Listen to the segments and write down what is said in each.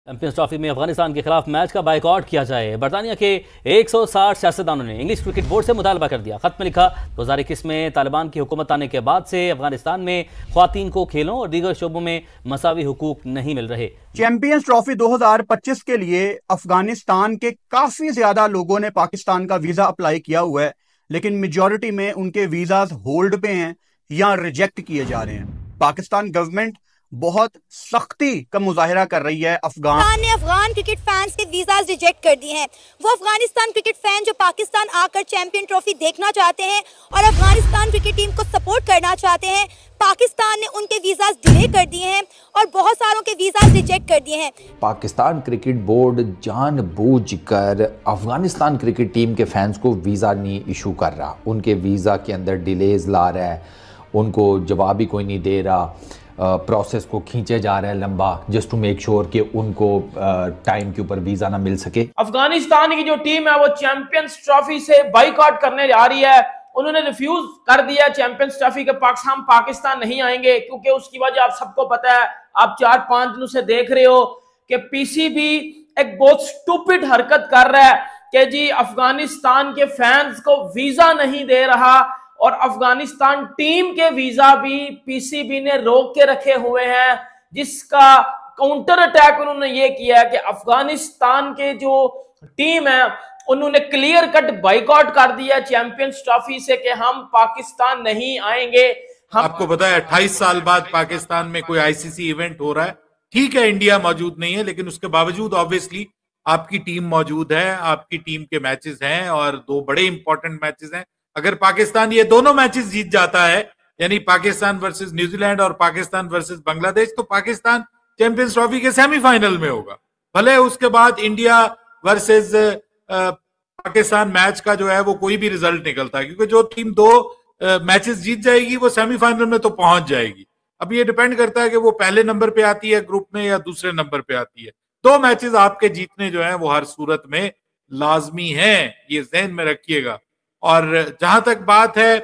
Champions trophy में अफगानिस्तान के खिलाफ मैच का बाइकआउट किया जाए। बरतानिया के 160 सियासतदानों ने इंग्लिश क्रिकेट बोर्ड से मुतालबा कर दिया। खत में लिखा, 2021 में तालिबान की हुकूमत आने के बाद से अफगानिस्तान में ख्वातीन को खेलों और दीगर शोबों में मसावी हुकूक नहीं मिल रहे। चैंपियंस ट्रॉफी 2025 के लिए अफगानिस्तान के काफी ज्यादा लोगों ने पाकिस्तान का वीजा अप्लाई किया हुआ है, लेकिन मेजॉरिटी में उनके वीजाज होल्ड पे हैं या रिजेक्ट किए जा रहे हैं। पाकिस्तान गवर्नमेंट बहुत सख्ती का मुजाहिरा कर रही है। अफगान ने अफगान क्रिकेट फैंस के वीजाज रिजेक्ट कर दिए हैं। वो अफगानिस्तान क्रिकेट फैन जो पाकिस्तान आकर चैंपियन ट्रॉफी देखना चाहते हैं और अफगानिस्तान क्रिकेट टीम को सपोर्ट करना चाहते हैं, पाकिस्तान ने उनके वीजाज डिले कर दिए हैं और बहुत सारों के वीजाज रिजेक्ट कर दिए हैं। पाकिस्तान क्रिकेट बोर्ड जानबूझकर अफगानिस्तान क्रिकेट टीम के फैंस को वीज़ा नहीं इशू कर रहा, उनके वीज़ा के अंदर डिलेज ला रहा है, उनको जवाब ही कोई नहीं दे रहा, प्रोसेस को खींचे जा रहा है लंबा, जस्ट टू मेक श्योर कि उनको टाइम के ऊपर वीजा ना मिल सके। अफगानिस्तान की जो टीम है वो चैंपियंस ट्रॉफी से बाइकआउट करने जा रही है। उन्होंने रिफ्यूज कर दिया चैंपियंस ट्रॉफी के, हम पाकिस्तान नहीं आएंगे, क्योंकि उसकी वजह आप सबको पता है। आप 4-5 दिनों से देख रहे हो कि पीसीबी एक बहुत स्टूपिड हरकत कर रहा है कि जी अफगानिस्तान के फैंस को वीजा नहीं दे रहा और अफगानिस्तान टीम के वीजा भी पीसीबी ने रोक के रखे हुए हैं, जिसका काउंटर अटैक उन्होंने ये किया है कि अफगानिस्तान के जो टीम है उन्होंने क्लियर कट बाइकआउट कर दिया चैंपियंस ट्रॉफी से कि हम पाकिस्तान नहीं आएंगे। आपको पता है 28 साल बाद पाकिस्तान में कोई आईसीसी इवेंट हो रहा है। ठीक है, इंडिया मौजूद नहीं है, लेकिन उसके बावजूद ऑब्वियसली आपकी टीम मौजूद है, आपकी टीम के मैचेस हैं और 2 बड़े इंपॉर्टेंट मैचेस हैं। अगर पाकिस्तान ये दोनों मैचेस जीत जाता है, यानी पाकिस्तान वर्सेस न्यूजीलैंड और पाकिस्तान वर्सेस बांग्लादेश, तो पाकिस्तान चैंपियंस ट्रॉफी के सेमीफाइनल में होगा। भले उसके बाद इंडिया वर्सेस पाकिस्तान मैच का जो है वो कोई भी रिजल्ट निकलता है, क्योंकि जो टीम 2 मैचेस जीत जाएगी वो सेमीफाइनल में तो पहुंच जाएगी। अब ये डिपेंड करता है कि वो पहले नंबर पे आती है ग्रुप में या दूसरे नंबर पे आती है। 2 मैचेस आपके जीतने जो है वो हर सूरत में लाजमी है, ये ज़हन में रखिएगा। और जहां तक बात है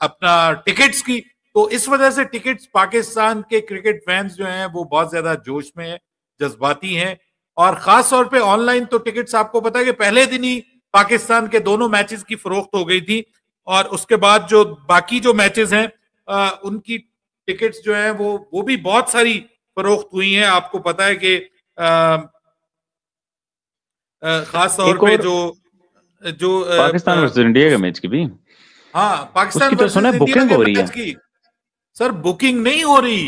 अपना टिकट्स की, तो इस वजह से टिकट्स पाकिस्तान के क्रिकेट फैंस जो हैं वो बहुत ज्यादा जोश में है, जज्बाती हैं। और खास तौर पे ऑनलाइन तो टिकट्स आपको पता है कि पहले दिन ही पाकिस्तान के दोनों मैचेस की फरोख्त हो गई थी, और उसके बाद जो बाकी जो मैचेस हैं उनकी टिकट्स जो हैं वो भी बहुत सारी फरोख्त हुई हैं। आपको पता है कि खास तौर पे जो पाकिस्तान वर्सेस इंडिया का मैच की भी, हाँ, पाकिस्तान तो सुना बुकिंग हो रही है की। सर बुकिंग नहीं हो रही,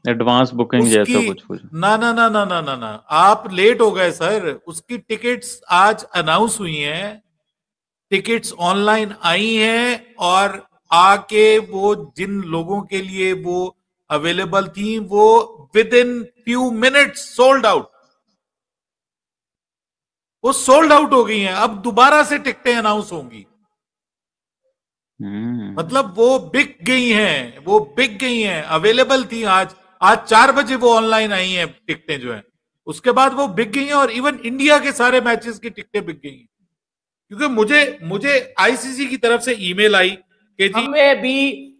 एडवांस बुकिंग जैसा कुछ। ना ना ना ना ना ना ना, आप लेट हो गए सर। उसकी टिकट्स आज अनाउंस हुई हैं, टिकट्स ऑनलाइन आई हैं और आके वो जिन लोगों के लिए वो अवेलेबल थी वो with in few minutes sold out, वो सोल्ड आउट हो गई हैं। अब दोबारा से टिकटें अनाउंस होंगी, मतलब वो बिक गई हैं, वो बिक गई हैं। अवेलेबल थी आज 4 बजे वो ऑनलाइन आई हैं टिकटें जो हैं, उसके बाद वो बिक गई हैं। और इवन इंडिया के सारे मैचेस की टिकटें बिक गई हैं, क्योंकि मुझे आईसीसी की तरफ से ईमेल आई कि जी हमें भी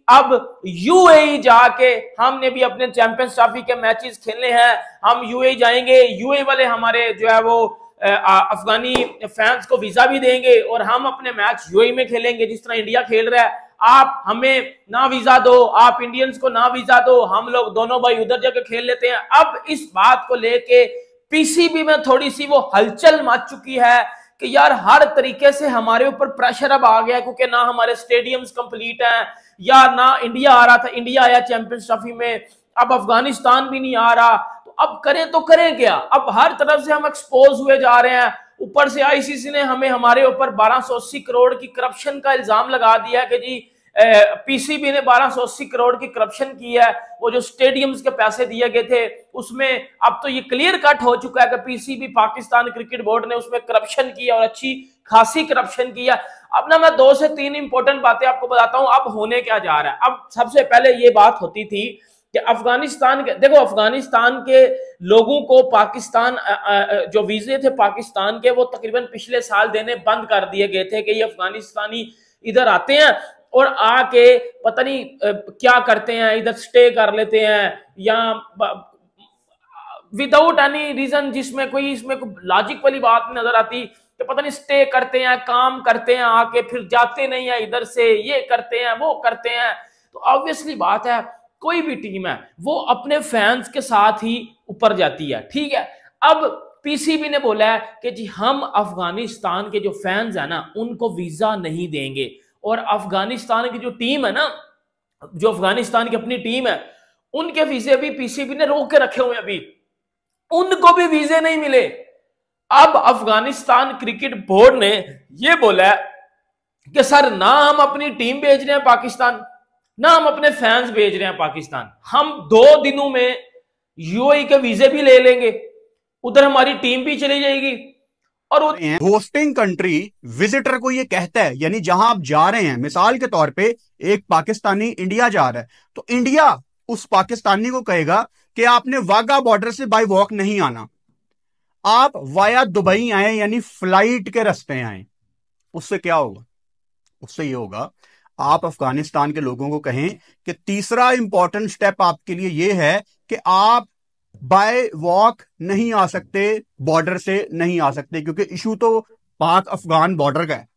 अब यूएई जाके हमने भी अपने चैंपियंस ट्रॉफी के मैचेस खेलने हैं, हम यूएई जाएंगे। यूएई वाले हमारे जो है वो अफगानी फैंस को वीजा भी देंगे और हम अपने मैच यूएई में खेलेंगे जिस तरह इंडिया खेल रहा है। आप हमें ना वीजा दो, आप इंडियंस को ना वीजा दो, हम लोग दोनों भाई उधर जाकर खेल लेते हैं। अब इस बात को लेके पीसीबी में थोड़ी सी वो हलचल मच चुकी है कि यार हर तरीके से हमारे ऊपर प्रेशर अब आ गया, क्योंकि ना हमारे स्टेडियम्स कंप्लीट हैं या ना इंडिया आ रहा था, इंडिया आया चैंपियंस ट्रॉफी में, अब अफगानिस्तान भी नहीं आ रहा, तो अब करें तो करें क्या। अब हर तरफ से हम एक्सपोज हुए जा रहे हैं। ऊपर से आईसीसी ने हमारे ऊपर 1280 करोड़ की करप्शन का इल्जाम लगा दिया कि जी पीसीबी ने 1280 करोड़ की करप्शन की है। वो जो स्टेडियम्स के पैसे दिए गए थे उसमें अब तो ये क्लियर कट हो चुका है कि पीसीबी पाकिस्तान क्रिकेट बोर्ड ने उसमें करप्शन की और अच्छी खासी करप्शन की है। अब ना मैं 2 से 3 इंपॉर्टेंट बातें आपको बताता हूं अब होने क्या जा रहा है। अब सबसे पहले ये बात होती थी कि अफगानिस्तान के, देखो अफगानिस्तान के लोगों को पाकिस्तान जो वीजे थे पाकिस्तान के वो तकरीबन पिछले साल देने बंद कर दिए गए थे कि ये अफगानिस्तानी इधर आते हैं और आके पता नहीं क्या करते हैं, इधर स्टे कर लेते हैं या विदाउट एनी रीजन, जिसमें कोई इसमें कोई लॉजिक वाली बात नजर आती, तो पता नहीं स्टे करते हैं, काम करते हैं, आके फिर जाते नहीं है इधर से, ये करते हैं वो करते हैं। तो ऑब्वियसली बात है कोई भी टीम है वो अपने फैंस के साथ ही ऊपर जाती है, ठीक है। अब पीसीबी ने बोला है कि जी हम अफगानिस्तान के जो फैंस है ना उनको वीजा नहीं देंगे, और अफगानिस्तान की जो टीम है ना, जो अफगानिस्तान की अपनी टीम है, उनके वीजे भी पीसीबी ने रोक के रखे हुए, अभी उनको भी वीजे नहीं मिले। अब अफगानिस्तान क्रिकेट बोर्ड ने यह बोला है कि सर ना हम अपनी टीम भेज रहे हैं पाकिस्तान, ना हम अपने फैंस भेज रहे हैं पाकिस्तान, हम 2 दिनों में यूएई के वीजे भी ले लेंगे, उधर हमारी टीम भी चली जाएगी। और होस्टिंग कंट्री विजिटर को ये कहता है, यानी जहां आप जा रहे हैं, मिसाल के तौर पे एक पाकिस्तानी इंडिया जा रहा है, तो इंडिया उस पाकिस्तानी को कहेगा कि आपने वाघा बॉर्डर से बाय वॉक नहीं आना, आप वाया दुबई आए, यानी फ्लाइट के रास्ते आए। उससे क्या होगा? उससे ये होगा, आप अफगानिस्तान के लोगों को कहें कि तीसरा इंपॉर्टेंट स्टेप आपके लिए यह है कि आप बाय वॉक नहीं आ सकते, बॉर्डर से नहीं आ सकते, क्योंकि इशू तो पाक अफगान बॉर्डर का है।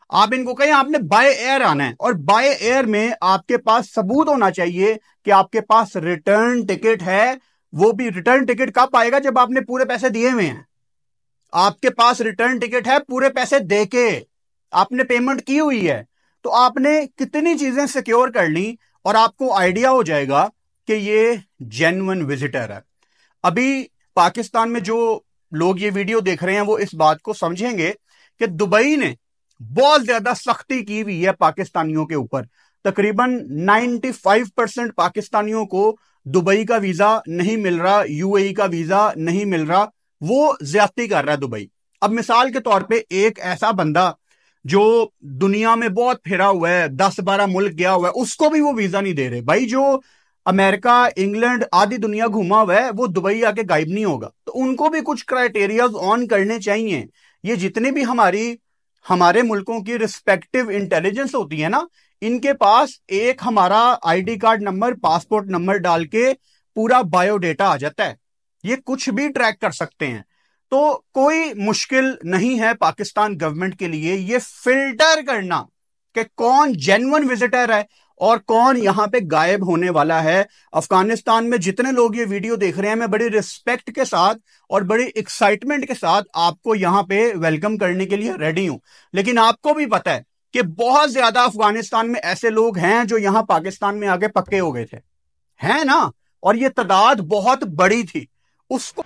आप इनको कहें आपने बाय एयर आना है, और बाय एयर में आपके पास सबूत होना चाहिए कि आपके पास रिटर्न टिकट है। वो भी रिटर्न टिकट कब आएगा? जब आपने पूरे पैसे दिए हुए हैं। आपके पास रिटर्न टिकट है पूरे पैसे देके, आपने पेमेंट की हुई है, तो आपने कितनी चीजें सिक्योर कर ली और आपको आइडिया हो जाएगा कि ये जेन्युइन विजिटर है। अभी पाकिस्तान में जो लोग ये वीडियो देख रहे हैं वो इस बात को समझेंगे कि दुबई ने बहुत ज्यादा सख्ती की हुई है पाकिस्तानियों के ऊपर। तकरीबन 95% पाकिस्तानियों को दुबई का वीजा नहीं मिल रहा, यूएई का वीजा नहीं मिल रहा, वो ज्यादती कर रहा है दुबई। अब मिसाल के तौर पे एक ऐसा बंदा जो दुनिया में बहुत फिरा हुआ है, 10-12 मुल्क गया हुआ है, उसको भी वो वीजा नहीं दे रहे। भाई जो अमेरिका, इंग्लैंड, आदि दुनिया घूमा हुआ है वो दुबई आके गायब नहीं होगा, तो उनको भी कुछ क्राइटेरियाज ऑन करने चाहिए। ये जितने भी हमारे मुल्कों की रिस्पेक्टिव इंटेलिजेंस होती है ना, इनके पास एक हमारा ID card number, passport number डाल के पूरा बायोडेटा आ जाता है, ये कुछ भी ट्रैक कर सकते हैं। तो कोई मुश्किल नहीं है पाकिस्तान गवर्नमेंट के लिए ये फिल्टर करना कि कौन जेन्युइन विजिटर है और कौन यहां पे गायब होने वाला है। अफगानिस्तान में जितने लोग ये वीडियो देख रहे हैं, मैं बड़ी रिस्पेक्ट के साथ और बड़ी एक्साइटमेंट के साथ आपको यहां पे वेलकम करने के लिए रेडी हूं। लेकिन आपको भी पता है कि बहुत ज्यादा अफगानिस्तान में ऐसे लोग हैं जो यहां पाकिस्तान में आके पक्के हो गए थे, है ना, और ये तादाद बहुत बड़ी थी। उसको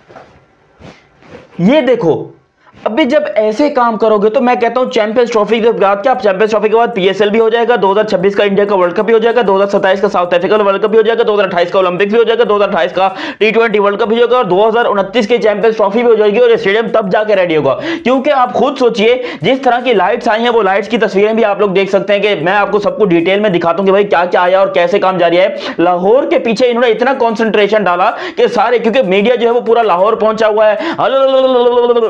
ये देखो, अभी जब ऐसे काम करोगे तो मैं कहता हूं चैंपियंस ट्रॉफी के बाद क्या, चैंपियंस ट्रॉफी के बाद पीएसएल भी हो जाएगा, 2026 का इंडिया का वर्ल्ड कप भी हो जाएगा, 2027 का साउथ अफ्रीका वर्ल्ड कप भी हो जाएगा, 2028 का ओलंपिक्स भी हो जाएगा, 2028 का T20 वर्ल्ड कप भी हो जाएगा, और 2029 की चैंपियंस ट्रॉफी भी हो जाएगी, और स्टेडियम तब जाके रेडी होगा। क्योंकि आप खुद सोचिए, जिस तरह की लाइट्स आई हैं वो लाइट्स की तस्वीरें भी आप लोग देख सकते हैं, कि मैं आपको सबको डिटेल में दिखाता हूं कि भाई क्या क्या आया और कैसे काम जारी है। लाहौर के पीछे इन्होंने इतना कॉन्सेंट्रेशन डाला कि सारे, क्योंकि मीडिया जो है वो पूरा लाहौर पहुंचा हुआ है,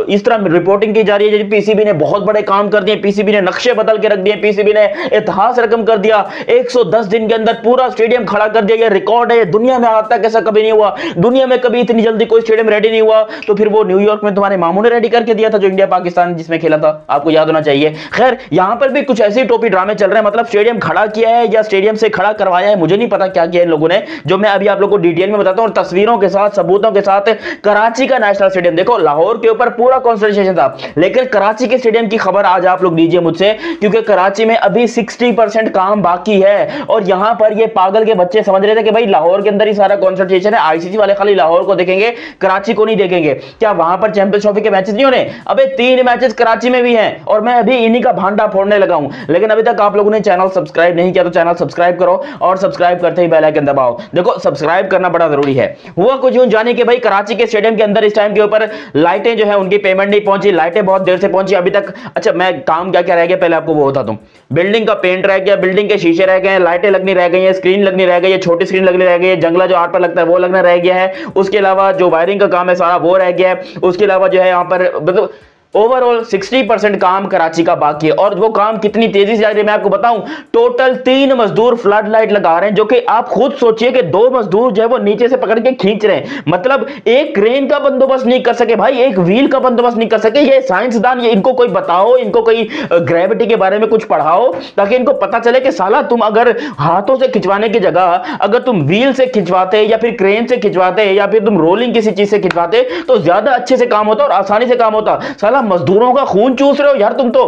इस तरह रिपोर्टिंग की जा रही है। पीसीबी ने बहुत बड़े काम कर दिए, पीसीबी ने नक्शे बदल के रख दिए, पीसीबी ने इतिहास रकम कर दिया, 110 दिन के अंदर पूरा स्टेडियम खड़ा कर दिया। ये रिकॉर्ड है, दुनिया में आज तक ऐसा कभी नहीं हुआ, दुनिया में कभी इतनी जल्दी कोई स्टेडियम रेडी नहीं हुआ। तो फिर वो न्यूयॉर्क में तुम्हारे मामू ने रेडी करके दिया था, जो इंडिया पाकिस्तान जिसमें खेला था, आपको याद होना चाहिए। खैर, यहां पर भी कुछ ऐसे टोपी ड्रामे चल रहे हैं, मतलब स्टेडियम खड़ा किया है या स्टेडियम से खड़ा करवाया है, मुझे नहीं पता क्या किया इन लोगों ने, जो मैं अभी आप लोगों को डिटेल में बताता हूं, और तस्वीरों के साथ, सबूतों के साथ। कराची का नेशनल स्टेडियम देखो, लाहौर के ऊपर पूरा कॉन्सेंट्रेशन था, लेकिन कराची के स्टेडियम की खबर आज आप लोग लीजिए मुझसे, क्योंकि कराची में अभी 60% काम बाकी है। और यहां पर ये पागल के बच्चे समझ रहे थे कि भाई लाहौर के अंदर ही सारा कॉन्सेंट्रेशन है, आईसीसी वाले खाली लाहौर को देखेंगे, कराची को नहीं देखेंगे। क्या वहां पर चैंपियंस ट्रॉफी के मैचेस नहीं होने? अबे 3 मैचेस कराची में भी हैं, और मैं अभी इन्हीं का भांडा फोड़ने लगा हूं। लेकिन अभी तक आप लोगों ने चैनल सब्सक्राइब नहीं किया तो चैनल सब्सक्राइब करो, और सब्सक्राइब करते ही बेल आइकन दबाओ। देखो, सब्सक्राइब करना बड़ा जरूरी है। हुआ कुछ यूं जाने कि भाई कराची के स्टेडियम के अंदर इस टाइम के ऊपर लाइटें जो है उनकी पेमेंट नहीं पहुंची, लाइटें बहुत देर से पहुंची अभी तक। अच्छा, मैं काम क्या क्या रह गया पहले आपको वो बता दूं। बिल्डिंग का पेंट रह गया, बिल्डिंग के शीशे रह गए, लाइटें लगनी रह गई है, स्क्रीन लगनी रह गई है, छोटी स्क्रीन लगनी रह गई है, जंगला जो आर्ट पर लगता है वो लगना रह गया है। उसके अलावा जो वायरिंग का काम है सारा वो रह गया है। उसके अलावा जो है यहाँ पर मतलब ओवरऑल 60% काम कराची का बाकी है, और वो काम कितनी तेजी से जा रही है मैं आपको बताऊं। टोटल 3 मजदूर फ्लड लाइट लगा रहे हैं, जो कि आप खुद सोचिए कि 2 मजदूर जो है वो नीचे से पकड़ के खींच रहे हैं। मतलब एक क्रेन का बंदोबस्त नहीं कर सके भाई, एक व्हील का बंदोबस्त नहीं कर सके। ये साइंसदान, ये इनको कोई बताओ, इनको कोई ग्रेविटी के बारे में कुछ पढ़ाओ, ताकि इनको पता चले कि साला तुम अगर हाथों से खिंचवाने की जगह अगर तुम व्हील से खिंचवाते या फिर क्रेन से खिंचवाते या फिर तुम रोलिंग किसी चीज से खिंचवाते तो ज्यादा अच्छे से काम होता और आसानी से काम होता। साला मजदूरों का खून चूस रहे हो यार तुम तो।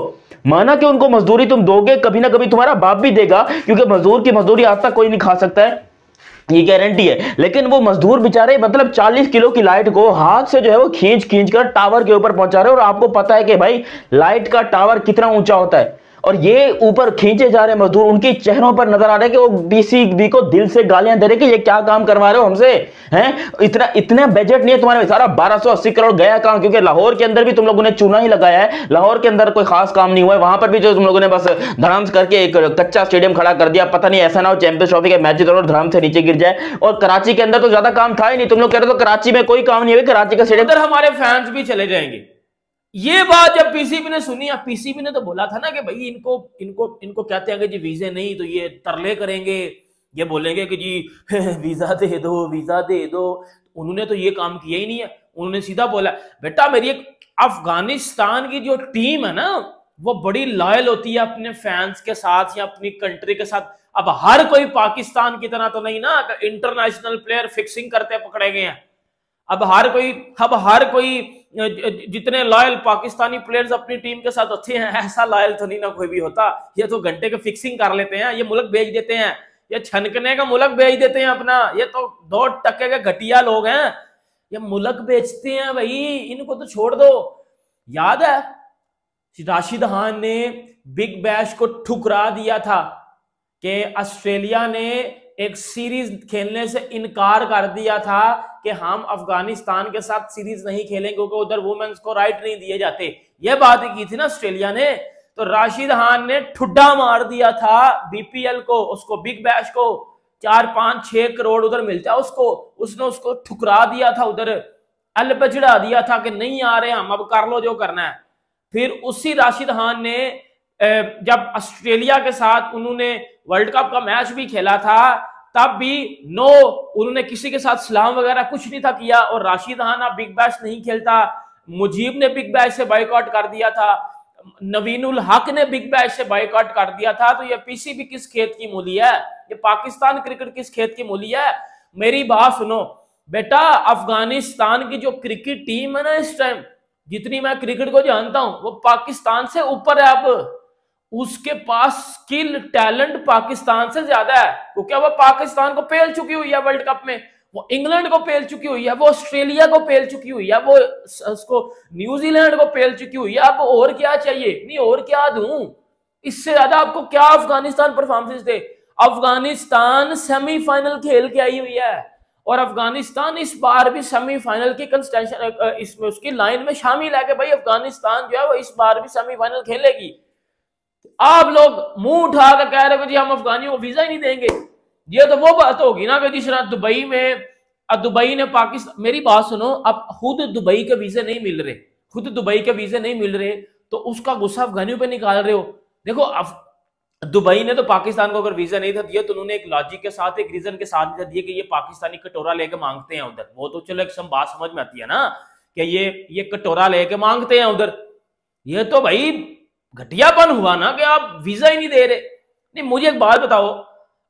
माना कि उनको मजदूरी तुम दोगे, कभी ना कभी तुम्हारा बाप भी देगा, क्योंकि मजदूर की मजदूरी आज तक कोई नहीं खा सकता है, ये गारंटी है। लेकिन वो मजदूर बेचारे मतलब 40 किलो की लाइट को हाथ से जो है वो खींच खींच कर टावर के ऊपर पहुंचा रहे हैं। और आपको पता है कि भाई लाइट का टावर कितना ऊंचा होता है, और ये ऊपर खींचे जा रहे मजदूर, उनके चेहरों पर नजर आ रहा है कि वो बीसीबी को दिल से गालियां दे रहे कि ये क्या काम करवा रहे हो हमसे, हैं? इतना बजट नहीं है तुम्हारे, सारा 1280 करोड़ गया काम। क्योंकि लाहौर के अंदर भी तुम लोगों ने चूना ही लगाया है, लाहौर के अंदर कोई खास काम नहीं हुआ है। वहां पर भी जो तुम लोगों ने बस धड़ाम करके एक कच्चा स्टेडियम खड़ा कर दिया, पता नहीं ऐसा ना हो चैंपियंस ट्रॉफी के मैच और धड़ाम से नीचे गिर जाए। और कराची के अंदर तो ज्यादा काम था ही नहीं, तुम लोग कह रहे हो कराची में कोई काम नहीं है, कराची का स्टेडियम हमारे फैंस भी चले जाएंगे। ये बात जब पीसीबी ने सुनी, पीसीबी ने तो बोला था ना कि भाई इनको कहते हैं कि जी वीजे नहीं तो ये तरले करेंगे, ये बोलेंगे कि जी वीजा दे दो, वीजा दे दो। उन्होंने तो ये काम किया ही नहीं है। उन्होंने सीधा बोला बेटा मेरी एक अफगानिस्तान की जो टीम है ना वो बड़ी लॉयल होती है अपने फैंस के साथ या अपनी कंट्री के साथ। अब हर कोई पाकिस्तान की तरह तो नहीं ना, इंटरनेशनल प्लेयर फिक्सिंग करते पकड़े गए हैं। अब हर कोई जितने लॉयल पाकिस्तानी प्लेयर्स अपनी टीम के साथ होते हैं, ऐसा लॉयल तो नहीं ना कोई भी होता। ये तो घंटे के फिक्सिंग कर लेते हैं, ये मुल्क बेच देते हैं, ये छनकने का मुल्क बेच देते हैं अपना। ये तो 2% के घटिया लोग हैं, ये मुल्क बेचते हैं भाई, इनको तो छोड़ दो। याद है राशिद खान ने बिग बैश को ठुकरा दिया था कि ऑस्ट्रेलिया ने एक सीरीज खेलने से इनकार कर दिया था कि हम अफगानिस्तान के साथ सीरीज नहीं खेलेंगे क्योंकि उधर वुमेन्स को राइट नहीं दिए जाते। यह बात की थी ना ऑस्ट्रेलिया ने, तो राशिद खान ने ठुड्डा मार दिया था बीपीएल को, उसको बिग बैश को 4, 5, 6 करोड़ उधर मिलता है उसको, उसने उसको ठुकरा दिया था, उधर अलबचड़ा दिया था कि नहीं आ रहे हम, अब कर लो जो करना है। फिर उसी राशिद खान ने जब ऑस्ट्रेलिया के साथ उन्होंने वर्ल्ड कप का मैच भी खेला था तब भी उन्होंने किसी के साथ सलाम वगैरह कुछ नहीं था किया। और राशिद खान अब बिग बैश नहीं खेलता, मुजीब ने बिग बैश से बाइकआउट कर दिया था, नवीनुल हक ने बिग बैश से बाइकआउट कर दिया था। तो ये पीसीबी किस खेत की मूली है, ये पाकिस्तान क्रिकेट किस खेत की मूली है? मेरी बात सुनो बेटा, अफगानिस्तान की जो क्रिकेट टीम है ना इस टाइम, जितनी मैं क्रिकेट को जानता हूं वो पाकिस्तान से ऊपर है। अब उसके पास स्किल टैलेंट पाकिस्तान से ज्यादा है, क्योंकि वो पाकिस्तान को पेल चुकी हुई है वर्ल्ड कप में, वो इंग्लैंड को पेल चुकी हुई है, वो ऑस्ट्रेलिया को पेल चुकी हुई है, वो उसको न्यूजीलैंड को पेल चुकी हुई है। अब और क्या चाहिए? नहीं और क्या दूं इससे ज्यादा आपको? क्या अफगानिस्तान परफॉर्मेंस दे? अफगानिस्तान सेमीफाइनल खेल के आई हुई है और अफगानिस्तान इस बार भी सेमीफाइनल की कंस्टेंशन इसमें उसकी लाइन में शामिल है कि भाई अफगानिस्तान जो है वो इस बार भी सेमीफाइनल खेलेगी। आप लोग मुंह उठा कर कह रहे हो जी हम अफगानियों को वीजा ही नहीं देंगे। ये तो वो बात होगी ना कि जिस तरह दुबई में, दुबई ने पाकिस्तान, मेरी बात सुनो, अब खुद दुबई के वीजे नहीं मिल रहे, खुद दुबई के वीजे नहीं मिल रहे तो उसका गुस्सा अफगानियों पे निकाल रहे हो। देखो दुबई ने तो पाकिस्तान को अगर वीजा नहीं था दिया तो उन्होंने एक लॉजिक के साथ, एक रीजन के साथ दिया कि ये पाकिस्तानी कटोरा लेके मांगते हैं उधर। वो तो चलो एक बात समझ में आती है ना कि ये कटोरा लेके मांगते हैं उधर। ये तो भाई घटियापन हुआ ना कि आप वीजा ही नहीं दे रहे। नहीं, मुझे एक बात बताओ,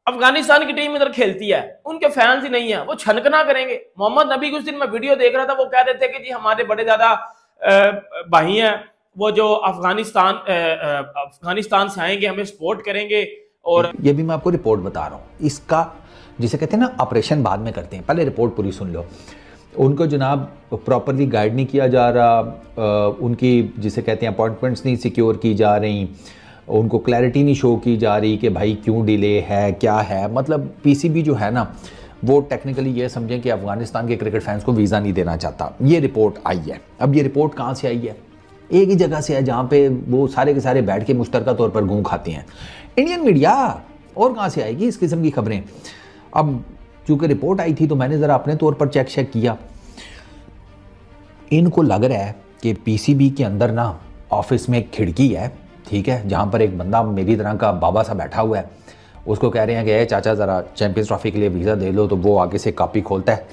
अफगानिस्तान की टीम इधर खेलती है, उनके फैंस ही नहीं है, वो छनकना करेंगे। मोहम्मद नबी कुछ दिन मैं वीडियो देख रहा था, वो कह रहे थे कि जी हमारे बड़े ज्यादा भाई हैं वो जो अफगानिस्तान से आएंगे हमें सपोर्ट करेंगे। और ये भी मैं आपको रिपोर्ट बता रहा हूँ, इसका जिसे कहते हैं ना ऑपरेशन बाद में करते हैं, पहले रिपोर्ट पूरी सुन लो। उनको जनाब प्रॉपरली गाइड नहीं किया जा रहा, उनकी जिसे कहते हैं अपॉइंटमेंट्स नहीं सिक्योर की जा रही, उनको क्लैरिटी नहीं शो की जा रही कि भाई क्यों डिले है, क्या है। मतलब पीसीबी जो है ना वो टेक्निकली ये समझें कि अफगानिस्तान के क्रिकेट फैंस को वीज़ा नहीं देना चाहता। ये रिपोर्ट आई है। अब ये रिपोर्ट कहाँ से आई है? एक ही जगह से है जहाँ पे वो सारे के सारे बैठ के मुश्तरका तौर पर घूम खाते हैं, इंडियन मीडिया। और कहाँ से आएगी इस किस्म की खबरें? अब चूँकि रिपोर्ट आई थी तो मैंने ज़रा अपने तौर पर चेक किया, इनको लग रहा है कि पीसीबी के अंदर ना ऑफिस में एक खिड़की है, ठीक है, जहाँ पर एक बंदा मेरी तरह का बाबा सा बैठा हुआ है। उसको कह रहे हैं कि चाचा ज़रा चैंपियंस ट्रॉफी के लिए वीज़ा दे लो, तो वो आगे से कॉपी खोलता है,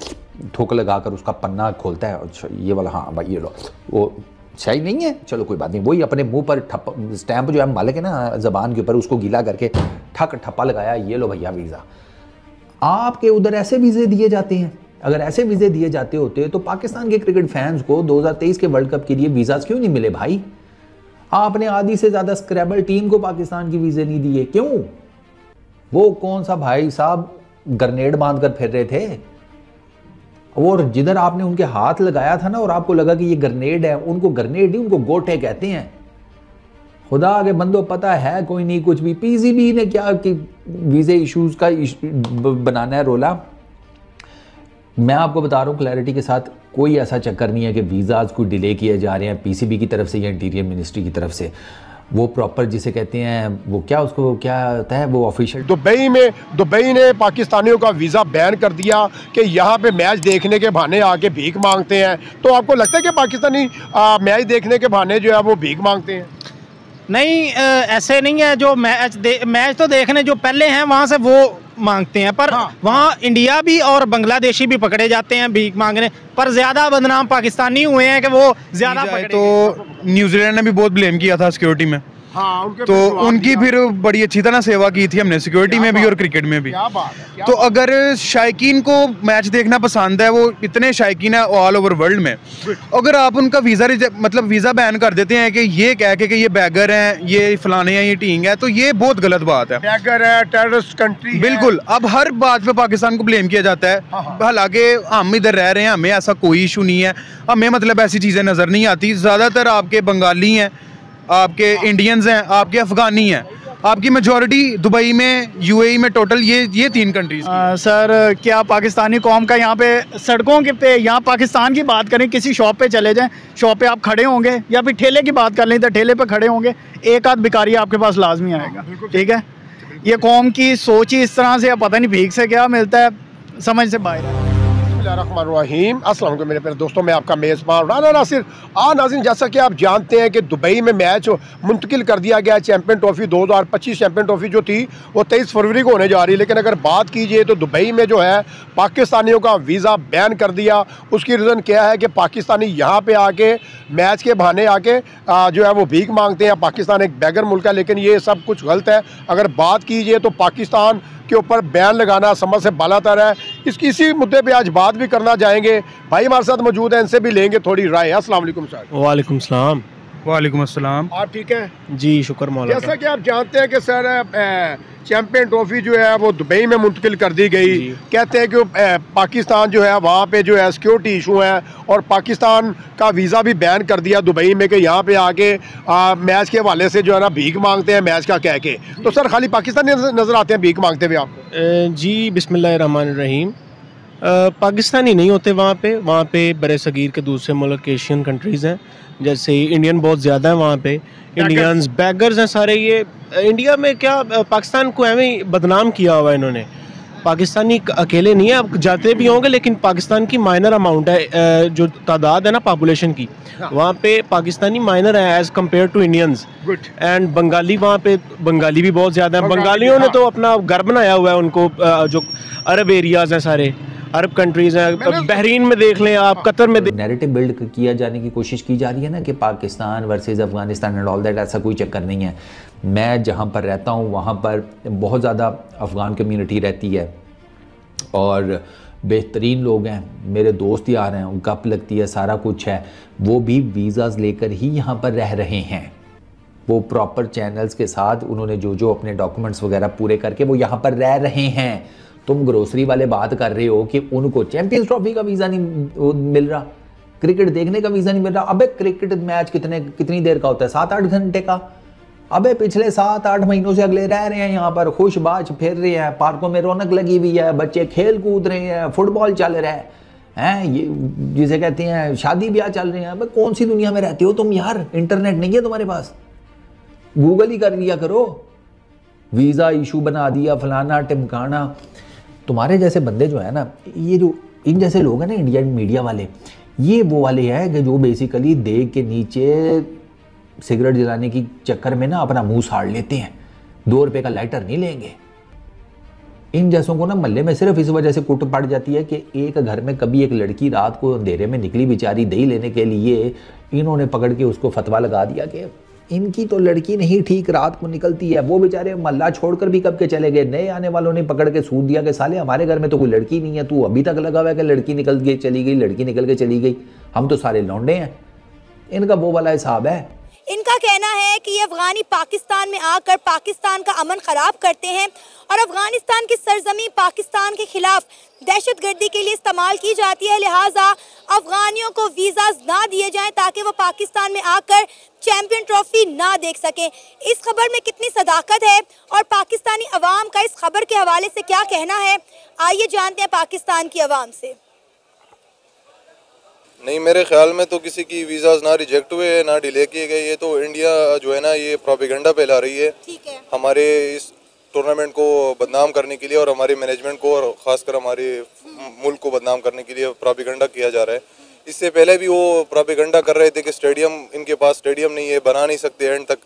थूक लगाकर उसका पन्ना खोलता है, और ये वाला हाँ भाई ये लो, वो सही नहीं है, चलो कोई बात नहीं, वही अपने मुंह पर स्टैंप जो है मालिक है ना ज़बान के ऊपर, उसको गीला करके ठप्पा लगाया, ये लो भैया वीज़ा। आपके उधर ऐसे वीज़े दिए जाते हैं। अगर ऐसे वीज़े दिए जाते होते तो पाकिस्तान के क्रिकेट फैंस को 2023 के वर्ल्ड कप के लिए वीज़ा क्यों नहीं मिले भाई? आपने आधी से ज़्यादा स्क्रैबल टीम को पाकिस्तान की वीज़े नहीं दिए, क्यों? वो कौन सा भाई साहब ग्रेनेड बांध कर फिर रहे थे, और जिधर आपने उनके हाथ लगाया था ना और आपको लगा कि ये ग्रेनेड है, उनको ग्रेनेड ही, उनको गोटे कहते हैं। खुदा के बंदो पता है कोई नहीं कुछ भी। पीसीबी ने क्या कि वीज़े इश्यूज़ का बनाना है रोला। मैं आपको बता रहा हूँ क्लैरिटी के साथ, कोई ऐसा चक्कर नहीं है कि वीज़ाज़ को डिले किए जा रहे हैं पीसीबी की तरफ से या इंटीरियर मिनिस्ट्री की तरफ से। वो प्रॉपर जिसे कहते हैं वो क्या, उसको क्या होता है वो ऑफिशियल। दुबई ने पाकिस्तानियों का वीज़ा बैन कर दिया कि यहाँ पे मैच देखने के बहाने आके भीख मांगते हैं। तो आपको लगता है कि पाकिस्तानी मैच देखने के बहाने जो है वो भीख मांगते हैं? नहीं, ऐसे नहीं है। जो मैच तो देखने जो पहले हैं वहाँ से वो मांगते हैं, पर हाँ। वहाँ इंडिया भी और बांग्लादेशी भी पकड़े जाते हैं भीख मांगने, पर ज्यादा बदनाम पाकिस्तानी हुए हैं कि वो ज्यादा पकड़े। तो न्यूजीलैंड ने भी बहुत ब्लेम किया था सिक्योरिटी में, हाँ, तो उनकी फिर बड़ी अच्छी तरह सेवा की थी हमने सिक्योरिटी में भी और क्रिकेट में भी। तो अगर शायकीन को मैच देखना पसंद है, वो इतने शायकीन है ऑल ओवर वर्ल्ड में, अगर आप उनका वीज़ा बैन कर देते हैं कि ये कह के कि ये बैगर हैं, ये फलाने हैं, ये टींग है, तो ये बहुत गलत बात है। बैगर है, टेररिस्ट कंट्री बिल्कुल। अब हर बात पे पाकिस्तान को ब्लेम किया जाता है, हालांकि हम इधर रह रहे हैं, हमें ऐसा कोई इशू नहीं है, हमें ऐसी चीज़ें नज़र नहीं आती। ज़्यादातर आपके बंगाली हैं, आपके इंडियंस हैं, आपके अफगानी हैं, आपकी मेजॉरिटी दुबई में, यूएई में, टोटल ये 3 कंट्रीज। सर क्या पाकिस्तानी कौम का यहाँ पे सड़कों के पे, यहाँ पाकिस्तान की बात करें, किसी शॉप पे चले जाएं, शॉप पे आप खड़े होंगे, या फिर ठेले की बात कर लें तो ठेले पे खड़े होंगे, एक आध भिखारी आपके पास लाजमी आएगा, ठीक है। ये कौम की सोच ही इस तरह से, पता नहीं भीख से क्या मिलता है, समझ से बाहर है। बिस्मिल्लाहिर्रहमानिर्रहीम। अस्सलाम वालेकुम मेरे प्यारे दोस्तों, मैं आपका मेज़बान राना नासिर। नाज़रीन, जैसा कि आप जानते हैं कि दुबई में मैच मुंतकिल कर दिया गया। चैंपियन ट्रॉफी 2025 चैंपियन ट्रॉफी जो थी वो 23 फरवरी को होने जा रही है, लेकिन अगर बात कीजिए तो दुबई में जो है पाकिस्तानियों का वीज़ा बैन कर दिया। उसकी रीज़न क्या है कि पाकिस्तानी यहाँ पर आके मैच के बहाने आके जो है वो भीख मांगते हैं। पाकिस्तान एक बैगर मुल्क है, लेकिन ये सब कुछ गलत है। अगर बात कीजिए तो पाकिस्तान के ऊपर बैन लगाना समझ से बालातर है। इसी मुद्दे पे आज बात भी करना चाहेंगे। भाई हमारे साथ मौजूद हैं, इनसे भी लेंगे थोड़ी राय। अस्सलाम वालेकुम सर। वालेकुम सलाम। वालेकुम अस्सलाम। आप ठीक हैं? जी शुक्र मौला। जैसा कि आप जानते हैं कि सर चैंपियन ट्रॉफी जो है वो दुबई में मुंतकिल कर दी गई। कहते हैं कि पाकिस्तान जो है वहाँ पे जो है सिक्योरिटी इशू है, और पाकिस्तान का वीज़ा भी बैन कर दिया दुबई में कि यहाँ पे आके मैच के हवाले से जो है ना भीख मांगते हैं मैच का कह के। तो सर खाली पाकिस्तानी नज़र आते हैं भीख मांगते हुए आपको? जी बिस्मिल्लाहिर्रहमानिर्रहीम। पाकिस्तानी नहीं होते वहाँ पे बड़े सगीर के दूसरे मुल्क एशियन कंट्रीज़ हैं, जैसे इंडियन बहुत ज़्यादा है वहाँ पे, इंडियंस बैगर्स हैं सारे। ये इंडिया में क्या पाकिस्तान को एवं बदनाम किया हुआ है इन्होंने। पाकिस्तानी अकेले नहीं है, अब जाते भी होंगे, लेकिन पाकिस्तान की माइनर अमाउंट है, जो तादाद है ना पॉपुलेशन की, वहाँ पे पाकिस्तानी माइनर है as compare to Indians. And Bengali, वहाँ पे बंगाली भी बहुत ज़्यादा है। बंगालियों ने तो अपना घर बनाया हुआ है, उनको जो अरब एरियाज़ हैं सारे, अरब कंट्रीज़ हैं, बहरीन में देख लें आप, कतर में। नैरेटिव बिल्ड किया जाने की कोशिश की जा रही है ना कि Pakistan versus Afghanistan and all that, ऐसा कोई चक्कर नहीं है। मैं जहाँ पर रहता हूँ वहाँ पर बहुत ज़्यादा अफ़गान कम्युनिटी रहती है और बेहतरीन लोग हैं, मेरे दोस्त यार हैं, गप लगती है, सारा कुछ है। वो भी वीज़ाज़ लेकर ही यहाँ पर रह रहे हैं। वो प्रॉपर चैनल्स के साथ उन्होंने जो अपने डॉक्यूमेंट्स वगैरह पूरे करके वो यहाँ पर रह रहे हैं। तुम ग्रोसरी वाले बात कर रहे हो कि उनको चैंपियंस ट्रॉफी का वीज़ा नहीं मिल रहा, क्रिकेट देखने का वीज़ा नहीं मिल रहा। अबे क्रिकेट मैच कितनी देर का होता है? 7-8 घंटे का। अबे पिछले 7-8 महीनों से अगले रह रहे हैं यहाँ पर, खुशबाज फिर रहे हैं, पार्कों में रौनक लगी हुई है, बच्चे खेल कूद रहे हैं, फुटबॉल चल रहा है, ये जिसे कहते हैं शादी ब्याह चल रहे हैं। अबे कौन सी दुनिया में रहते हो तुम यार? इंटरनेट नहीं है तुम्हारे पास? गूगल ही कर लिया करो। वीज़ा इशू बना दिया, फलाना टिमकाना। तुम्हारे जैसे बंदे जो है ना, ये जो इन जैसे लोग हैं ना इंडियन मीडिया वाले, ये वो वाले हैं कि जो बेसिकली देग के नीचे सिगरेट जलाने की चक्कर में ना अपना मुंह साड़ लेते हैं, 2 रुपए का लाइटर नहीं लेंगे। इन जैसों को ना मोहल्ले में सिर्फ इस वजह से कुट पड़ जाती है कि एक घर में कभी एक लड़की रात को अंधेरे में निकली बेचारी दही लेने के लिए, इन्होंने पकड़ के उसको फतवा लगा दिया कि इनकी तो लड़की नहीं ठीक रात को निकलती है। वो बेचारे मोहल्ला छोड़कर भी कब के चले गए। नए आने वालों ने पकड़ के सूद दिया कि साले हमारे घर में तो कोई लड़की नहीं है, तू अभी तक लगा हुआ है कि लड़की निकल के चली गई, लड़की निकल के चली गई, हम तो सारे लौंडे हैं। इनका वो वाला हिसाब है। इनका कहना है कि ये अफगानी पाकिस्तान में आकर पाकिस्तान का अमन खराब करते हैं और अफगानिस्तान की सरजमी पाकिस्तान के खिलाफ दहशतगर्दी के लिए इस्तेमाल की जाती है, लिहाजा अफगानियों को वीज़ाज ना दिए जाएं ताकि वो पाकिस्तान में आकर चैंपियन ट्रॉफी ना देख सकें। इस खबर में कितनी सदाकत है और पाकिस्तानी अवाम का इस खबर के हवाले से क्या कहना है, आइए जानते हैं पाकिस्तान की अवाम से। नहीं, मेरे ख्याल में तो किसी की वीज़ाज ना रिजेक्ट हुए ना डिले किए गए। ये तो इंडिया जो है ना ये प्रोपेगेंडा फैला रही है, हमारे इस टूर्नामेंट को बदनाम करने के लिए और हमारे मैनेजमेंट को और ख़ासकर हमारे मुल्क को बदनाम करने के लिए प्रोपेगेंडा किया जा रहा है। इससे पहले भी वो प्रोपेगेंडा कर रहे थे कि स्टेडियम, इनके पास स्टेडियम नहीं है, बना नहीं सकते, एंड तक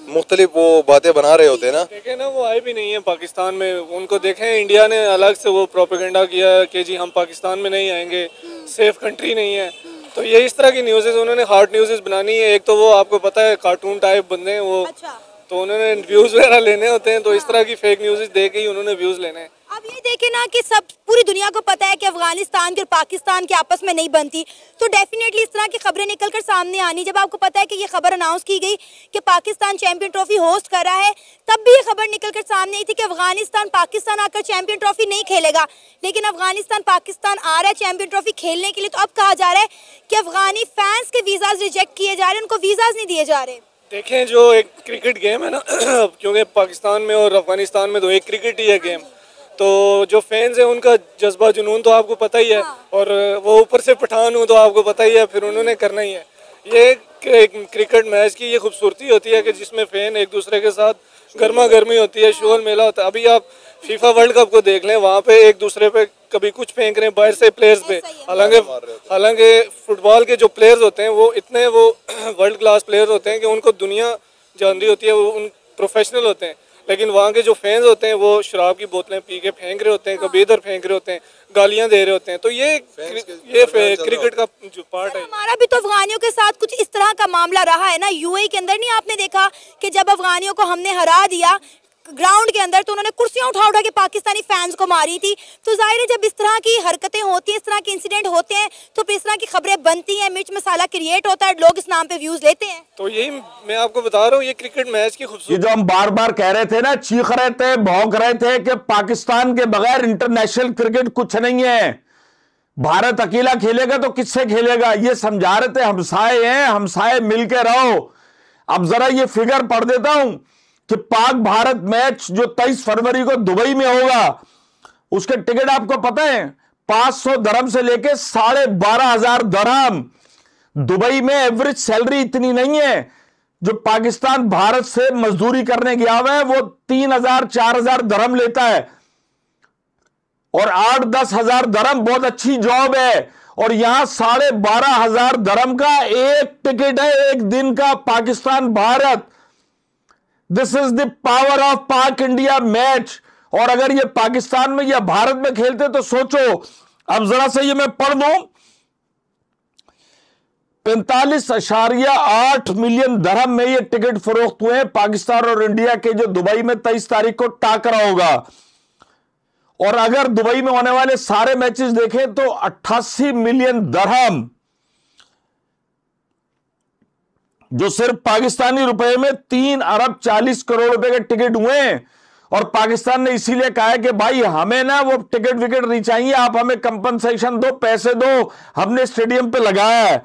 मुख्तलिफ वो बातें बना रहे होते हैं ना। देखें ना, वो आए भी नहीं है पाकिस्तान में, उनको देखें इंडिया ने अलग से वो प्रोपेगेंडा किया कि जी हम पाकिस्तान में नहीं आएंगे, सेफ कंट्री नहीं है। तो ये इस तरह की न्यूज़ेस उन्होंने हार्ड न्यूज़ेस बनानी है। एक तो वो आपको पता है कार्टून टाइप बंदे हैं वो, तो उन्होंने व्यूज़ वगैरह लेने होते हैं, तो इस तरह की फेक न्यूज़ दे के ही उन्होंने व्यूज़ लेने हैं। अब ये देखें ना कि सब पूरी दुनिया को पता है कि अफगानिस्तान और पाकिस्तान के आपस में नहीं बनती, तो डेफिनेटली इस तरह की खबरें निकलकर सामने आनी। जब आपको पता है कि ये खबर अनाउंस की गई कि पाकिस्तान चैंपियन ट्रॉफी होस्ट कर रहा है, तब भी ये खबर निकलकर सामने आई थी कि अफगानिस्तान पाकिस्तान आकर चैंपियन ट्रॉफी नहीं खेलेगा, लेकिन अफगानिस्तान पाकिस्तान आ रहा है चैंपियन ट्रॉफी खेलने के लिए। तो अब कहा जा रहा है कि अफगानी फैंस के वीज़ाज रिजेक्ट किए जा रहे हैं, उनको वीज़ाज नहीं दिए जा रहे। देखें, जो एक क्रिकेट गेम है ना क्योंकि पाकिस्तान में और अफगानिस्तान में तो एक क्रिकेट ही है गेम, तो जो फैंस हैं उनका जज्बा जुनून तो आपको पता ही है, और वो ऊपर से पठान हो तो आपको पता ही है, फिर उन्होंने करना ही है। ये क्रिकेट मैच की ये खूबसूरती होती है कि जिसमें फैन एक दूसरे के साथ गर्मा गर्मी होती है, शोर मेला होता है। अभी आप फीफा वर्ल्ड कप को देख लें, वहाँ पे एक दूसरे पे कभी कुछ फेंक रहे हैं बाहर से प्लेयर्स पे, हालांकि फुटबॉल के जो प्लेयर्स होते हैं वो इतने वो वर्ल्ड क्लास प्लेयर्स होते हैं कि उनको दुनिया जानती होती है, वो उन प्रोफेशनल होते हैं। लेकिन वहाँ के जो फैंस होते हैं वो शराब की बोतलें पी के फेंक रहे होते हैं, कभी इधर फेंक रहे होते हैं, गालियाँ दे रहे होते हैं। तो ये क्रिकेट का जो पार्ट है। हमारा भी तो अफगानियों के साथ कुछ इस तरह का मामला रहा है ना, यूएई के अंदर। नहीं आपने देखा कि जब अफगानियों को हमने हरा दिया ग्राउंड के अंदर, तो उन्होंने कुर्सियां उठा उठा के पाकिस्तानी फैंस को मारी थी। तो जाहिर है जब इस तरह की हरकतें होती हैं, इस तरह के इंसिडेंट होते हैं, तो फिर इस तरह की खबरें बनती हैं, मिर्च मसाला क्रिएट होता है, लोग इस नाम पे व्यूज लेते हैं। तो यही मैं आपको बता रहा हूँ, ये क्रिकेट मैच की खूबसूरती। ये जो हम बार बार कह रहे थे ना, चीख रहे थे, भौंक रहे थे कि पाकिस्तान के बगैर इंटरनेशनल क्रिकेट कुछ नहीं है, भारत अकेला खेलेगा तो किससे खेलेगा, ये समझा रहे थे। हमसाए हैं, हमसाए मिलके रहो। अब जरा ये फिगर पढ़ देता हूं कि पाक भारत मैच जो 23 फरवरी को दुबई में होगा, उसके टिकट आपको पता है 500 दरहम से लेके 12,500 दरहम। दुबई में एवरेज सैलरी इतनी नहीं है। जो पाकिस्तान भारत से मजदूरी करने गया हुआ है वो 3,000 4,000 दरहम लेता है, और 8-10 हजार दरहम बहुत अच्छी जॉब है। और यहां 12,500 दरहम का एक टिकट है, एक दिन का, Pakistan Bharat. This is the power of पाक इंडिया मैच। और अगर ये पाकिस्तान में या भारत में खेलते तो सोचो, अब जरा से ये मैं पढ़ दूं, 45.8 मिलियन दरहम में ये टिकट फरोख्त हुए हैं पाकिस्तान और इंडिया के, जो दुबई में 23 तारीख को टाकरा होगा। और अगर दुबई में होने वाले सारे मैचेस देखें तो 88 मिलियन दरहम, जो सिर्फ पाकिस्तानी रुपए में 3 अरब 40 करोड़ रुपए के टिकट हुए हैं। और पाकिस्तान ने इसीलिए कहा है कि भाई हमें ना वो टिकट विकेट नहीं चाहिए, आप हमें कंपनसेशन दो, पैसे दो, हमने स्टेडियम पे लगाया है।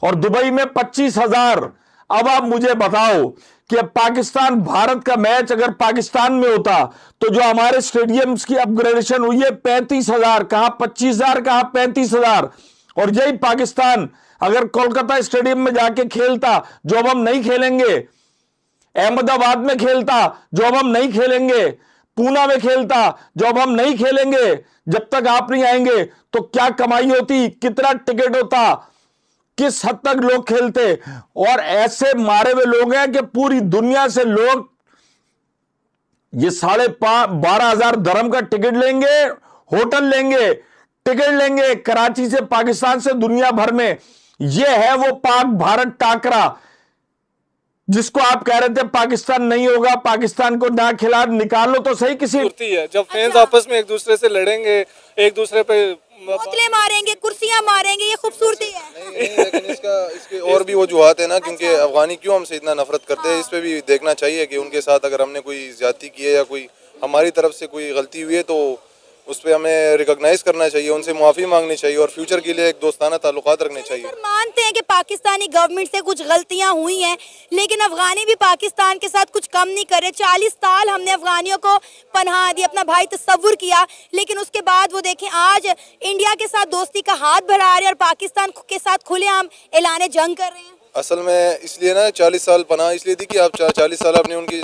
और दुबई में 25,000। अब आप मुझे बताओ कि पाकिस्तान भारत का मैच अगर पाकिस्तान में होता तो जो हमारे स्टेडियम्स की अपग्रेडेशन हुई है 35,000, कहां 25,000, कहां 35,000। और यही पाकिस्तान अगर कोलकाता स्टेडियम में जाके खेलता, जो अब हम नहीं खेलेंगे, अहमदाबाद में खेलता, जो अब हम नहीं खेलेंगे, पूना में खेलता, जो अब हम नहीं खेलेंगे जब तक आप नहीं आएंगे, तो क्या कमाई होती, कितना टिकट होता, किस हद तक लोग खेलते। और ऐसे मारे हुए लोग हैं कि पूरी दुनिया से लोग ये 12,500 दरम का टिकट लेंगे, होटल लेंगे, टिकट लेंगे कराची से, पाकिस्तान से, दुनिया भर में। यह है वो पाक भारत टाकरा जिसको आप कह रहे थे पाकिस्तान नहीं होगा, पाकिस्तान को ना खिला, निकालो तो सही किसी है। जब फैंस आपस में एक दूसरे से लड़ेंगे, एक दूसरे पे बोतलें मारेंगे, कुर्सियां मारेंगे, ये खूबसूरती है। नहीं, लेकिन इसके और भी वजूहात है ना, क्योंकि अफगानी क्यों हमसे इतना नफरत करते हैं, इस पे भी देखना चाहिए कि उनके साथ अगर हमने कोई ज्यादती की है या कोई हमारी तरफ से कोई गलती हुई है तो उस पर हमें रिकॉग्नाइज करना चाहिए, उनसे माफ़ी मांगनी चाहिए और फ्यूचर के लिए एक दोस्ताना ताल्लुकात रखने चाहिए। मानते हैं कि पाकिस्तानी गवर्नमेंट से कुछ गलतियां हुई हैं, लेकिन अफगानी भी पाकिस्तान के साथ कुछ कम नहीं करे। 40 साल हमने अफगानियों को पनाह दी, अपना भाई तस्वुर किया, लेकिन उसके बाद वो देखें आज इंडिया के साथ दोस्ती का हाथ बढ़ा रहे हैं और पाकिस्तान के साथ खुलेआम ऐलान जंग कर रहे हैं। असल में इसलिए ना 40 साल पनाह इसलिए थी कि आप 40 साल आपने उनकी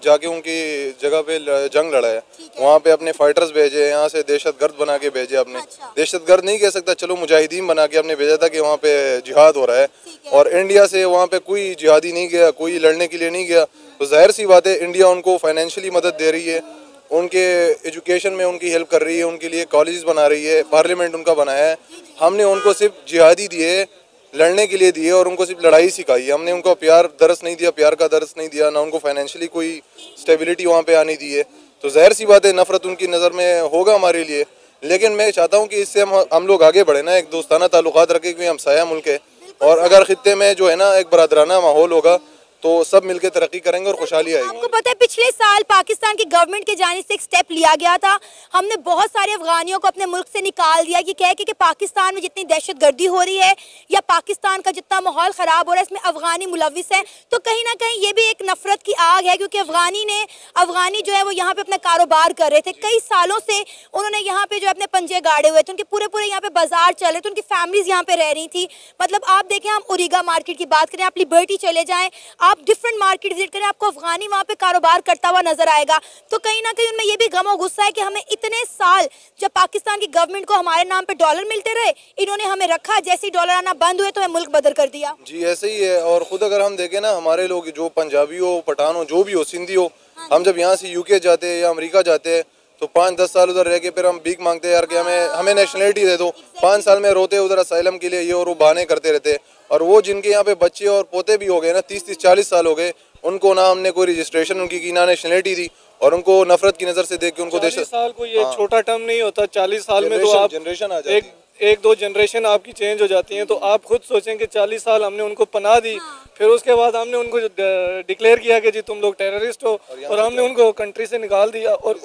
जाके उनकी जगह पे जंग लड़ा है, वहाँ पे अपने फाइटर्स भेजे, यहाँ से दहशतगर्द बना के भेजे आपने। दहशतगर्द नहीं कह सकता, चलो मुजाहिदीन बना के आपने भेजा था कि वहाँ पे जिहाद हो रहा है, और इंडिया से वहाँ पे कोई जिहादी नहीं गया, कोई लड़ने के लिए नहीं गया। तो जाहिर सी बात है इंडिया उनको फाइनेंशियली मदद दे रही है, उनके एजुकेशन में उनकी हेल्प कर रही है, उनके लिए कॉलेज बना रही है, पार्लियामेंट उनका बनाया है। हमने उनको सिर्फ जिहादी दिए, लड़ने के लिए दिए और उनको सिर्फ लड़ाई सिखाई है। हमने उनको प्यार दरस नहीं दिया, प्यार का दरस नहीं दिया, ना उनको फाइनेंशियली कोई स्टेबिलिटी वहाँ पे आने दी है। तो जाहिर सी बात है नफरत उनकी नज़र में होगा हमारे लिए, लेकिन मैं चाहता हूँ कि इससे हम लोग आगे बढ़े ना, एक दोस्ताना ताल्लुकात रखें, क्योंकि हम साया मुल्क है, और अगर खित्ते में जो है ना एक बरादराना माहौल होगा तो सब मिलकर तरक्की करेंगे और खुशहाली आएगी। आपको पता है पिछले साल पाकिस्तान की गवर्नमेंट के जानिब से एक स्टेप लिया गया था, हमने बहुत सारे अफगानियों को अपने मुल्क से निकाल दिया, ये कह के कि पाकिस्तान में जितनी दहशतगर्दी हो रही है या पाकिस्तान का जितना माहौल ख़राब हो रहा है इसमें अफगानी मुलविस हैं। तो कहीं ना कहीं ये भी एक नफरत की आग है, क्योंकि अफगानी जो है वो यहाँ पे अपना कारोबार कर रहे थे, कई सालों से उन्होंने यहाँ पे जो अपने पंजे गाड़े हुए थे, उनके पूरे यहाँ पे बाजार चल रहे थे, उनकी फैमिलीज यहाँ पे रह रही थी। मतलब आप देखें, हम ओरिगा मार्केट की बात करें, आप लिबर्टी चले जाएं, आप डिफरेंट मार्केट विजिट करें, आपको अफगानी वहाँ पे कारोबार करता हुआ नजर आएगा। तो कहीं ना कहीं उनमें ये भी गम और गुस्सा है कि हमें इतने साल जब पाकिस्तान की गवर्नमेंट को हमारे नाम पे डॉलर मिलते रहे, इन्होंने हमें रखा, जैसे ही डॉलर आना बंद हुए तो हमें मुल्क बदल कर दिया। जी ऐसे ही है। और खुद अगर हम देखें ना, हमारे लोग जो पंजाबी हो, पठान हो, जो भी हो, सिंधी हो, हम जब यहाँ से यूके जाते हैं या अमेरिका जाते हैं तो 5-10 साल उधर रह के फिर हम भीख मांगते हैं यार कि हमें नेशनलिटी दे दो। 5 साल में रोते उधर असाइलम के लिए, ये और वो बहाने करते रहते। और वो जिनके यहाँ पे बच्चे और पोते भी हो गए ना, 30-40 साल हो गए, उनको ना हमने कोई रजिस्ट्रेशन उनकी की, ना नेशनलिटी दी, और उनको नफरत की नज़र से देख के उनको 40 साल को ये छोटा टर्म नहीं होता। 40 साल में तो आप जनरेशन आ जाती, एक दो जनरेशन आपकी चेंज हो जाती हैं। तो आप खुद सोचें कि 40 साल हमने उनको पनाह दी, फिर उसके बाद हमने उनको डिक्लेयर किया कि जी तुम लोग टेररिस्ट हो, और हमने उनको कंट्री से निकाल दिया। और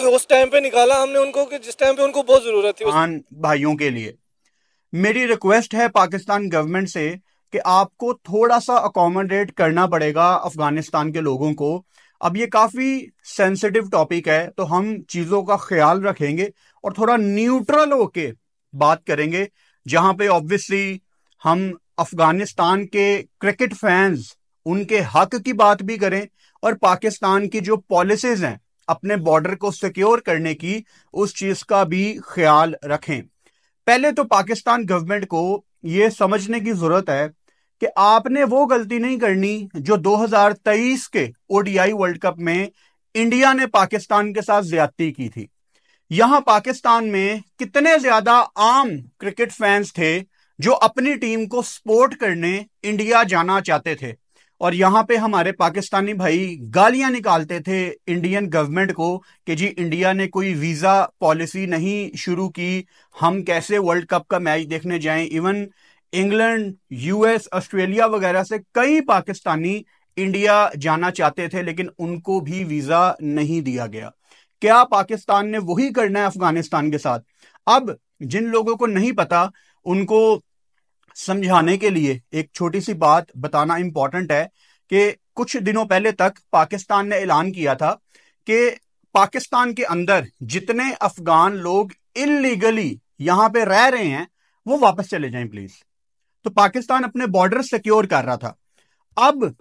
उस टाइम पे निकाला हमने उनको कि जिस टाइम पे उनको बहुत जरूरत थी। भाइयों के लिए मेरी रिक्वेस्ट है पाकिस्तान गवर्नमेंट से कि आपको थोड़ा सा अकोमोडेट करना पड़ेगा अफगानिस्तान के लोगों को। अब ये काफी सेंसिटिव टॉपिक है, तो हम चीजों का ख्याल रखेंगे और थोड़ा न्यूट्रल होके बात करेंगे, जहां पे ऑब्वियसली हम अफगानिस्तान के क्रिकेट फैंस उनके हक की बात भी करें और पाकिस्तान की जो पॉलिसीज हैं अपने बॉर्डर को सिक्योर करने की, उस चीज का भी ख्याल रखें। पहले तो पाकिस्तान गवर्नमेंट को यह समझने की जरूरत है कि आपने वो गलती नहीं करनी जो 2023 के ओडीआई वर्ल्ड कप में इंडिया ने पाकिस्तान के साथ ज्यादती की थी। यहां पाकिस्तान में कितने ज्यादा आम क्रिकेट फैंस थे जो अपनी टीम को सपोर्ट करने इंडिया जाना चाहते थे, और यहां पे हमारे पाकिस्तानी भाई गालियां निकालते थे इंडियन गवर्नमेंट को कि जी इंडिया ने कोई वीजा पॉलिसी नहीं शुरू की, हम कैसे वर्ल्ड कप का मैच देखने जाएं। इवन इंग्लैंड, यूएस, ऑस्ट्रेलिया वगैरह से कई पाकिस्तानी इंडिया जाना चाहते थे, लेकिन उनको भी वीजा नहीं दिया गया। क्या पाकिस्तान ने वही करना है अफगानिस्तान के साथ? अब जिन लोगों को नहीं पता उनको समझाने के लिए एक छोटी सी बात बताना इंपॉर्टेंट है कि कुछ दिनों पहले तक पाकिस्तान ने ऐलान किया था कि पाकिस्तान के अंदर जितने अफगान लोग इलीगली यहां पे रह रहे हैं वो वापस चले जाएं प्लीज। तो पाकिस्तान अपने बॉर्डर सिक्योर कर रहा था। अब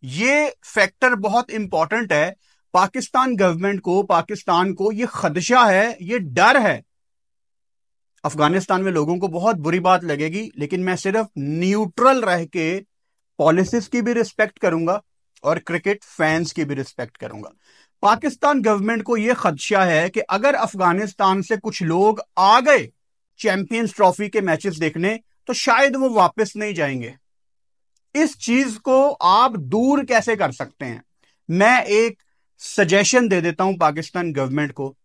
ये फैक्टर बहुत इंपॉर्टेंट है। पाकिस्तान गवर्नमेंट को, पाकिस्तान को ये खदशा है, ये डर है। अफगानिस्तान में लोगों को बहुत बुरी बात लगेगी, लेकिन मैं सिर्फ न्यूट्रल रह के पॉलिसीज की भी रिस्पेक्ट करूंगा और क्रिकेट फैंस की भी रिस्पेक्ट करूंगा। पाकिस्तान गवर्नमेंट को यह खदशा है कि अगर अफगानिस्तान से कुछ लोग आ गए चैंपियंस ट्रॉफी के मैचेस देखने तो शायद वो वापस नहीं जाएंगे। इस चीज को आप दूर कैसे कर सकते हैं? मैं एक सजेशन दे देता हूं पाकिस्तान गवर्नमेंट को,